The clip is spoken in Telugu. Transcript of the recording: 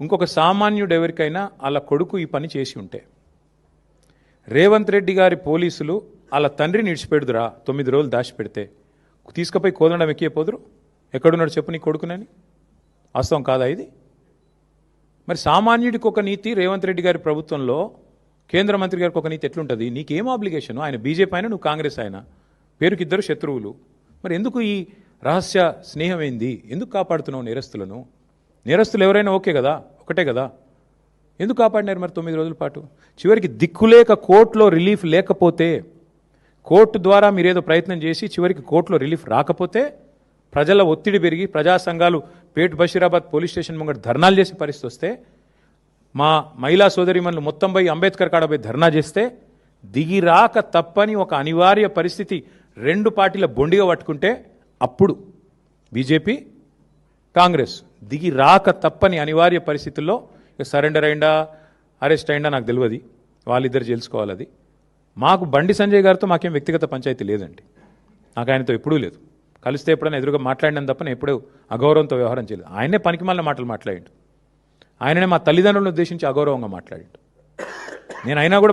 ఇంకొక సామాన్యుడు ఎవరికైనా వాళ్ళ కొడుకు ఈ పని చేసి ఉంటే రేవంత్ రెడ్డి గారి పోలీసులు వాళ్ళ తండ్రిని ఇడిచిపెడుదురా 9 రోజులు దాచిపెడితే తీసుకుపోయి కోదండం ఎక్కిపోదురు? ఎక్కడున్నాడు చెప్పు నీ కొడుకునని? వాస్తవం కాదా ఇది? మరి సామాన్యుడికి ఒక నీతి రేవంత్ రెడ్డి గారి ప్రభుత్వంలో కేంద్ర మంత్రి గారికి ఒక నీతి ఎట్లుంటుంది? నీకేం ఆబ్లిగేషన్? ఆయన బీజేపీ అయినా నువ్వు కాంగ్రెస్ అయినా పేరుకి ఇద్దరు శత్రువులు. మరి ఎందుకు ఈ రహస్య స్నేహం ఏంది? ఎందుకు కాపాడుతున్నావు నేరస్తులను? నేరస్తులు ఎవరైనా ఓకే కదా, ఒకటే కదా, ఎందుకు కాపాడినారు మరి 9 రోజుల పాటు? చివరికి దిక్కులేక కోర్టులో రిలీఫ్ లేకపోతే, కోర్టు ద్వారా మీరేదో ప్రయత్నం చేసి చివరికి కోర్టులో రిలీఫ్ రాకపోతే ప్రజల ఒత్తిడి పెరిగి ప్రజా సంఘాలు పేట్ బషీరాబాద్ పోలీస్ స్టేషన్ ముంగట ధర్నాలు చేసే పరిస్థితి వస్తే మా మహిళా సోదరిమణులు మొత్తం పోయి అంబేద్కర్ కాడ పోయి ధర్నా చేస్తే దిగి రాక తప్పని ఒక అనివార్య పరిస్థితి 2 పార్టీల బొండిగా పట్టుకుంటే అప్పుడు బీజేపీ కాంగ్రెస్ దిగి రాక తప్పని అనివార్య పరిస్థితుల్లో సరెండర్ అయిందా అరెస్ట్ అయిందా నాకు తెలియదు, వాళ్ళిద్దరు తెలుసుకోవాలి. అది మాకు బండి సంజయ్ గారితో మాకేం వ్యక్తిగత పంచాయతీ లేదండి. నాకు ఆయనతో ఎప్పుడూ లేదు. కలిస్తే ఎప్పుడైనా ఎదురుగా మాట్లాడినాను తప్ప నేను ఎప్పుడూ అగౌరవంతో వ్యవహారం చేయలేదు. ఆయనే పనికిమాలిన మాటలు మాట్లాడిండు. ఆయననే మా తల్లిదండ్రులను ఉద్దేశించి అగౌరవంగా మాట్లాడిండు. నేను అయినా కూడా